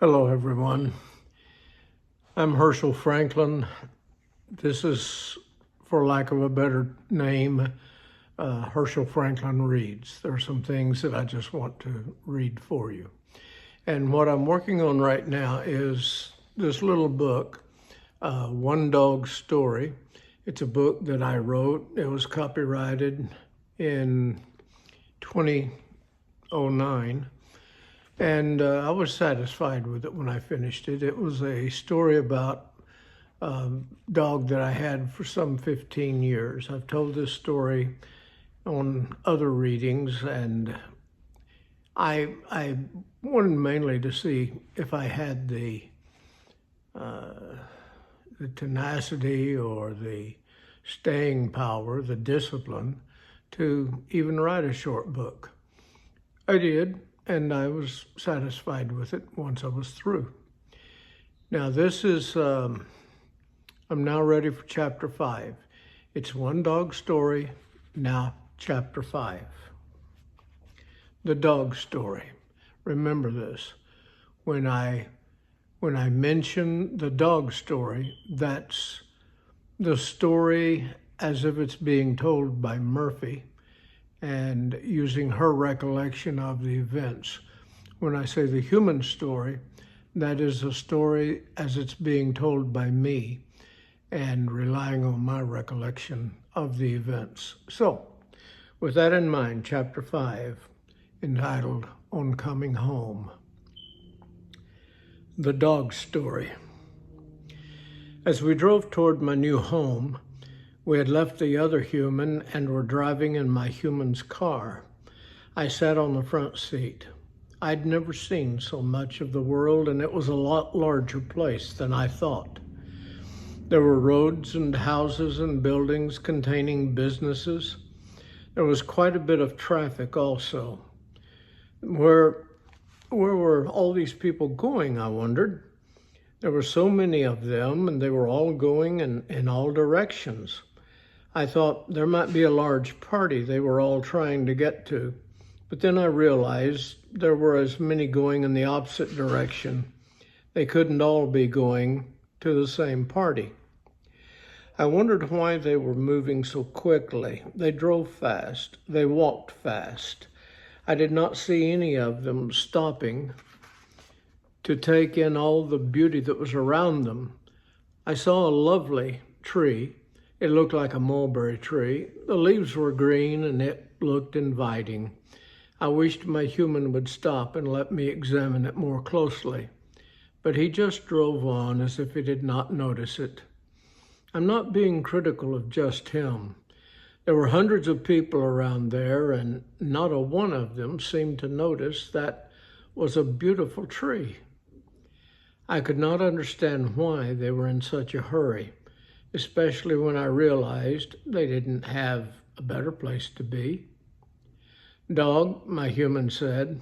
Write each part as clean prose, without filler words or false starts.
Hello, everyone. I'm Herschel Franklin. This is, for lack of a better name, Herschel Franklin Reads. There are some things that I just want to read for you. And what I'm working on right now is this little book, One Dog Story. It's a book that I wrote. It was copyrighted in 2009. And I was satisfied with it when I finished it. It was a story about a dog that I had for some 15 years. I've told this story on other readings, and I wanted mainly to see if I had the tenacity or the staying power, the discipline to even write a short book. I did. And I was satisfied with it once I was through. Now this is, I'm now ready for chapter 5. It's One Dog Story, now chapter 5. The dog story. Remember this. When I mention the dog story, that's the story as if it's being told by Murphy, and using her recollection of the events. When I say the human story, that is a story as it's being told by me and relying on my recollection of the events. So, with that in mind, chapter 5, entitled On Coming Home. The dog story. As we drove toward my new home, we had left the other human and were driving in my human's car. I sat on the front seat. I'd never seen so much of the world, and it was a lot larger place than I thought. There were roads and houses and buildings containing businesses. There was quite a bit of traffic also. Where were all these people going, I wondered? There were so many of them, and they were all going in all directions. I thought there might be a large party they were all trying to get to, but then I realized there were as many going in the opposite direction. They couldn't all be going to the same party. I wondered why they were moving so quickly. They drove fast. They walked fast. I did not see any of them stopping to take in all the beauty that was around them. I saw a lovely tree. It looked like a mulberry tree. The leaves were green and it looked inviting. I wished my human would stop and let me examine it more closely, but he just drove on as if he did not notice it. I'm not being critical of just him. There were hundreds of people around there, and not a one of them seemed to notice that was a beautiful tree. I could not understand why they were in such a hurry, especially when I realized they didn't have a better place to be. Dog, my human said,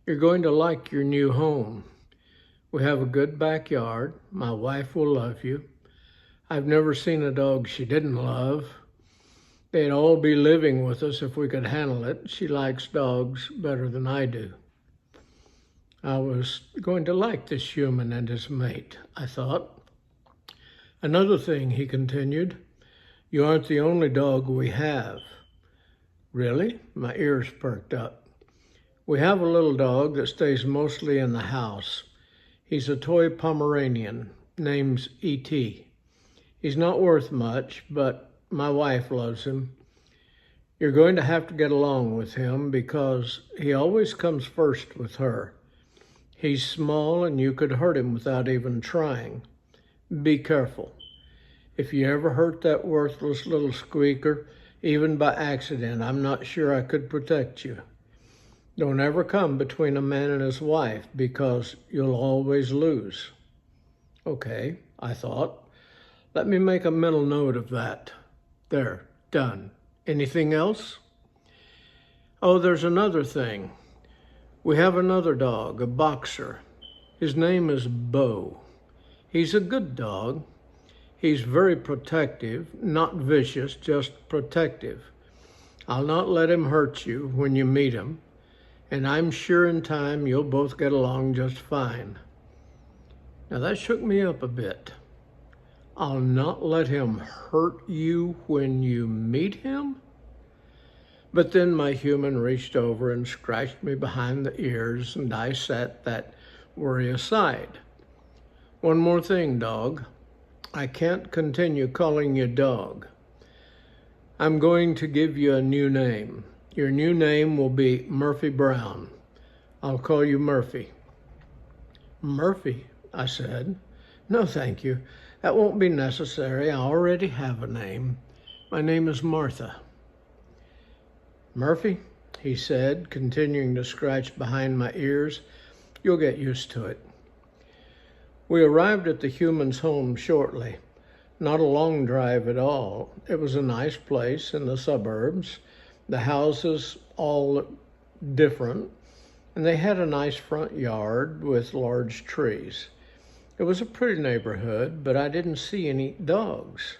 you're going to like your new home. We have a good backyard. My wife will love you. I've never seen a dog she didn't love. They'd all be living with us if we could handle it. She likes dogs better than I do. I was going to like this human and his mate, I thought. Another thing, he continued, you aren't the only dog we have. Really? My ears perked up. We have a little dog that stays mostly in the house. He's a toy Pomeranian, name's E.T. He's not worth much, but my wife loves him. You're going to have to get along with him because he always comes first with her. He's small and you could hurt him without even trying. Be careful. If you ever hurt that worthless little squeaker, even by accident, I'm not sure I could protect you. Don't ever come between a man and his wife because you'll always lose. Okay, I thought. Let me make a mental note of that. There, done. Anything else? Oh, there's another thing. We have another dog, a boxer. His name is Bo. He's a good dog. He's very protective, not vicious, just protective. I'll not let him hurt you when you meet him, and I'm sure in time you'll both get along just fine. Now that shook me up a bit. I'll not let him hurt you when you meet him? But then my human reached over and scratched me behind the ears, and I set that worry aside. One more thing, dog. I can't continue calling you dog. I'm going to give you a new name. Your new name will be Murphy Brown. I'll call you Murphy. Murphy, I said. No, thank you. That won't be necessary. I already have a name. My name is Martha. Murphy, he said, continuing to scratch behind my ears. You'll get used to it. We arrived at the human's home shortly. Not a long drive at all. It was a nice place in the suburbs. The houses all different, and they had a nice front yard with large trees. It was a pretty neighborhood, but I didn't see any dogs.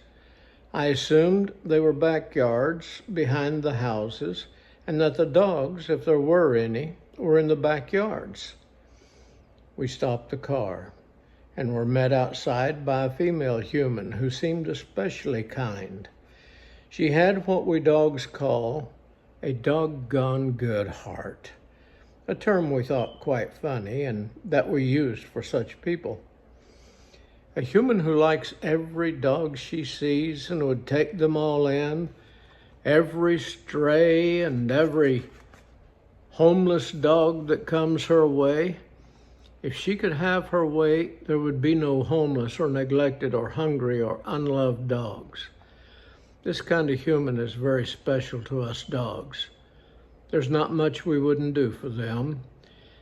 I assumed they were backyards behind the houses, and that the dogs, if there were any, were in the backyards. We stopped the car and were met outside by a female human who seemed especially kind. She had what we dogs call a doggone good heart, a term we thought quite funny and that we used for such people. A human who likes every dog she sees and would take them all in, every stray and every homeless dog that comes her way. If she could have her way, there would be no homeless or neglected or hungry or unloved dogs. This kind of human is very special to us dogs. There's not much we wouldn't do for them.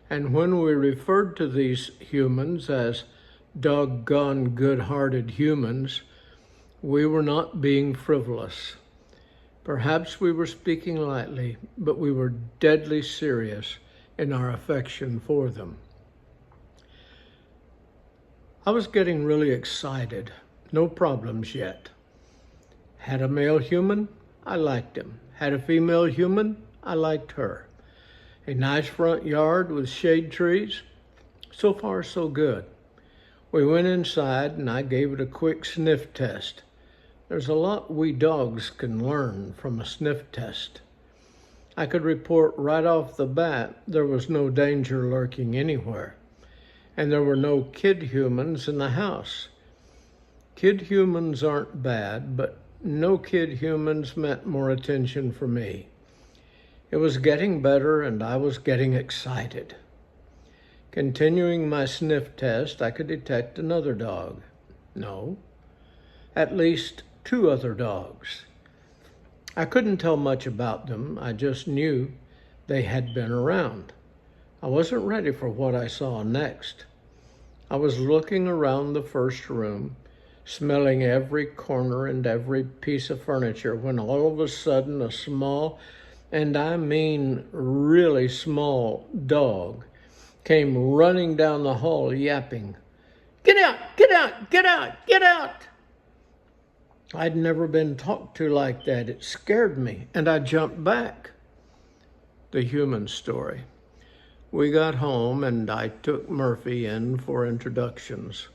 And when we referred to these humans as doggone good-hearted humans, we were not being frivolous. Perhaps we were speaking lightly, but we were deadly serious in our affection for them. I was getting really excited. No problems yet. Had a male human, I liked him. Had a female human, I liked her. A nice front yard with shade trees. So far, so good. We went inside and I gave it a quick sniff test. There's a lot we dogs can learn from a sniff test. I could report right off the bat there was no danger lurking anywhere. And there were no kid humans in the house. Kid humans aren't bad, but no kid humans meant more attention for me. It was getting better and I was getting excited. Continuing my sniff test, I could detect another dog. No, at least 2 other dogs. I couldn't tell much about them. I just knew they had been around. I wasn't ready for what I saw next. I was looking around the first room, smelling every corner and every piece of furniture, when all of a sudden a small, and I mean really small, dog came running down the hall yapping, "Get out, get out, get out, get out!" I'd never been talked to like that. It scared me, and I jumped back. The human story. We got home, and I took Murphy in for introductions.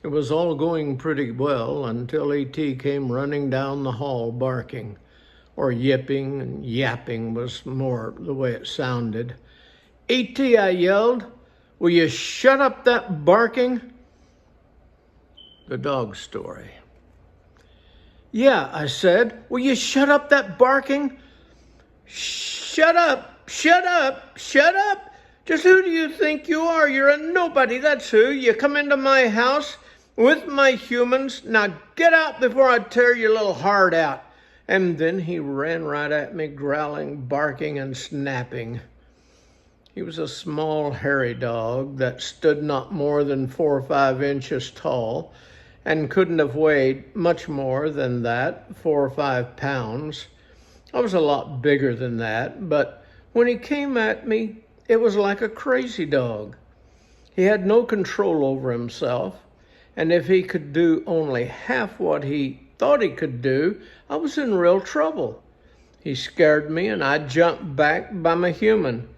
It was all going pretty well until E.T. came running down the hall barking, or yipping, and yapping was more the way it sounded. "E.T., I yelled, will you shut up that barking?" The dog story. "Yeah," I said, "will you shut up that barking?" "Shut up, shut up, shut up. Just who do you think you are? You're a nobody, that's who. You come into my house with my humans. Now get out before I tear your little heart out." And then he ran right at me, growling, barking, and snapping. He was a small, hairy dog that stood not more than 4 or 5 inches tall and couldn't have weighed much more than that, 4 or 5 pounds. I was a lot bigger than that, but when he came at me, it was like a crazy dog. He had no control over himself, and if he could do only half what he thought he could do, I was in real trouble. He scared me, and I jumped back by my human.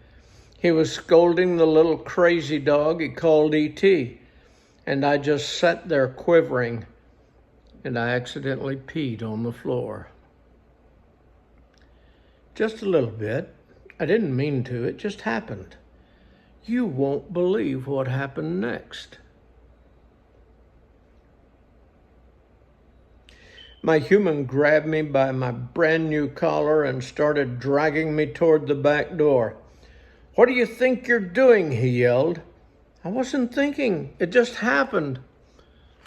He was scolding the little crazy dog he called E.T., and I just sat there quivering, and I accidentally peed on the floor. Just a little bit. I didn't mean to, it just happened. You won't believe what happened next. My human grabbed me by my brand new collar and started dragging me toward the back door. "What do you think you're doing?" he yelled. "I wasn't thinking. It just happened."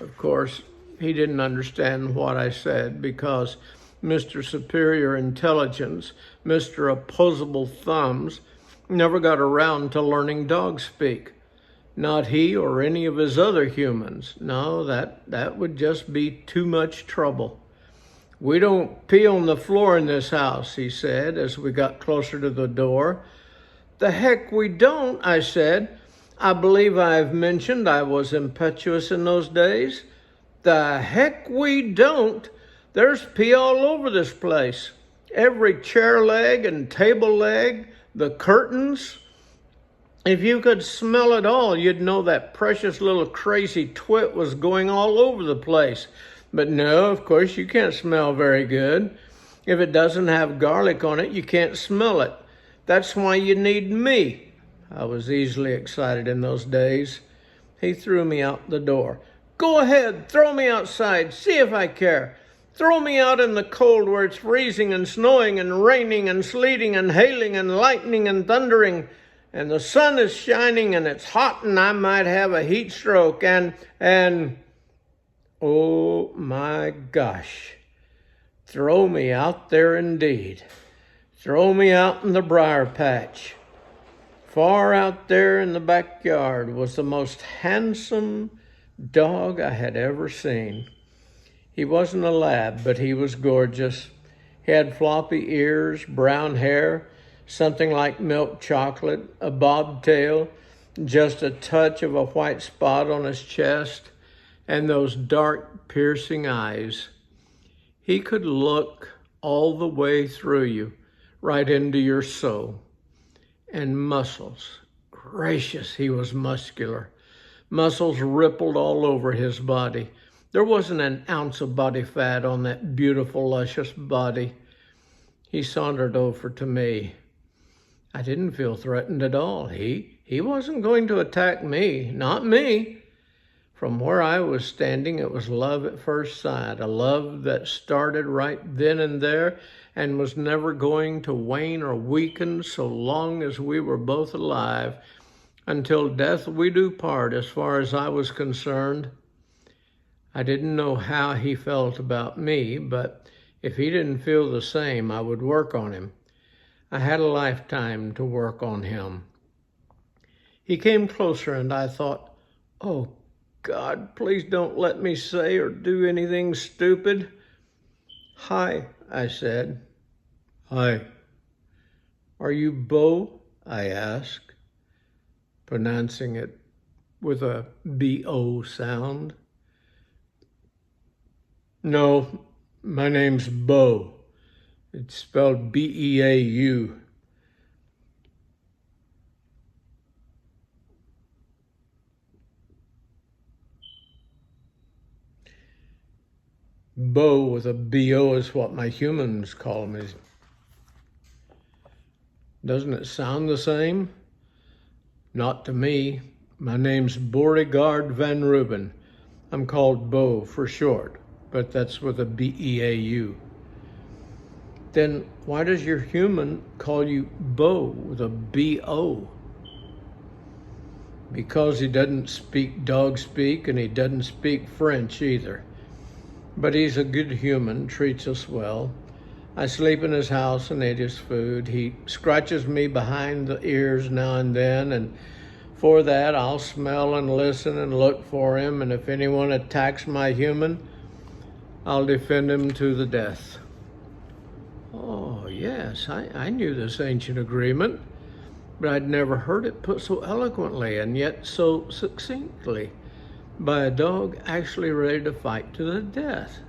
Of course, he didn't understand what I said because Mr. Superior Intelligence, Mr. Opposable Thumbs, never got around to learning dog speak. Not he or any of his other humans. No, that would just be too much trouble. "We don't pee on the floor in this house," he said as we got closer to the door. "The heck we don't," I said. "I believe I've mentioned I was impetuous in those days." "The heck we don't. There's pee all over this place. Every chair leg and table leg, the curtains. If you could smell it all, you'd know that precious little crazy twit was going all over the place. But no, of course, you can't smell very good. If it doesn't have garlic on it, you can't smell it. That's why you need me." I was easily excited in those days. He threw me out the door. "Go ahead, throw me outside. See if I care. Throw me out in the cold where it's freezing and snowing and raining and sleeting and hailing and lightning and thundering. And the sun is shining and it's hot and I might have a heat stroke and oh my gosh, throw me out there indeed. Throw me out in the briar patch. Far out there in the backyard was the most handsome dog I had ever seen. He wasn't a lab, but he was gorgeous. He had floppy ears, brown hair, something like milk chocolate, a bobtail, just a touch of a white spot on his chest, and those dark, piercing eyes. He could look all the way through you, right into your soul. And muscles. Gracious, he was muscular. Muscles rippled all over his body. There wasn't an ounce of body fat on that beautiful, luscious body. He sauntered over to me. I didn't feel threatened at all. He wasn't going to attack me, not me. From where I was standing, it was love at first sight, a love that started right then and there and was never going to wane or weaken so long as we were both alive. Until death we do part, as far as I was concerned. I didn't know how he felt about me, but if he didn't feel the same, I would work on him. I had a lifetime to work on him. He came closer and I thought, oh, God, please don't let me say or do anything stupid. "Hi," I said. "Hi." "Are you Bo?" I asked, pronouncing it with a B-O sound. "No, my name's Bo. It's spelled B-E-A-U. Bo with a B-O is what my humans call me. Doesn't it sound the same? Not to me. My name's Beauregard Van Reuben. I'm called Bo for short, but that's with a B-E-A-U. Then why does your human call you Bo with a B-O? Because he doesn't speak dog speak and he doesn't speak French either. But he's a good human, treats us well. I sleep in his house and eat his food. He scratches me behind the ears now and then, and for that I'll smell and listen and look for him, and if anyone attacks my human, I'll defend him to the death. Oh, yes, I knew this ancient agreement, but I'd never heard it put so eloquently and yet so succinctly by a dog actually ready to fight to the death.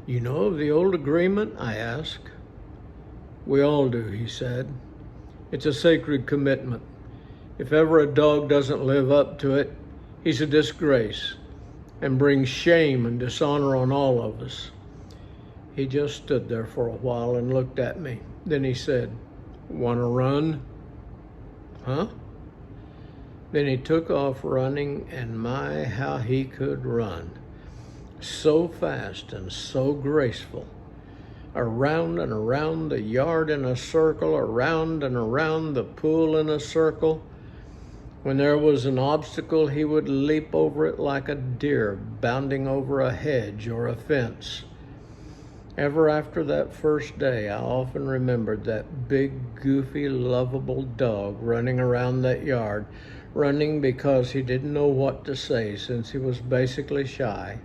"You know of the old agreement?" I asked. "We all do," he said. "It's a sacred commitment. If ever a dog doesn't live up to it, He's a disgrace and brings shame and dishonor on all of us. He just stood there for a while and looked at me. Then he said, "Want to run?" Huh? Then he took off running, and my, how he could run. So fast and so graceful. Around and around the yard in a circle, around and around the pool in a circle. When there was an obstacle, he would leap over it like a deer bounding over a hedge or a fence. Ever after that first day, I often remembered that big, goofy, lovable dog running around that yard, running because he didn't know what to say since he was basically shy.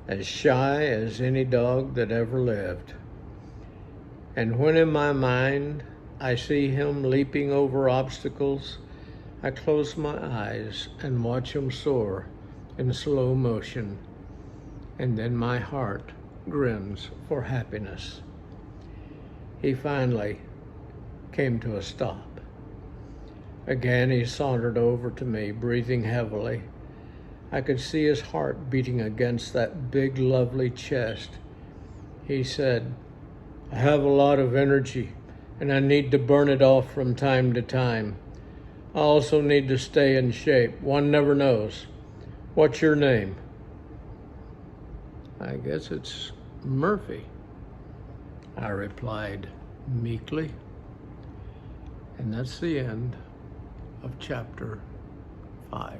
As shy as any dog that ever lived. And when in my mind I see him leaping over obstacles, I close my eyes and watch him soar in slow motion, and then my heart grins for happiness. He finally came to a stop. Again he sauntered over to me, breathing heavily. I could see his heart beating against that big, lovely chest. He said, "I have a lot of energy, and I need to burn it off from time to time. I also need to stay in shape. One never knows. What's your name?" "I guess it's Murphy," I replied meekly. And that's the end of chapter 5.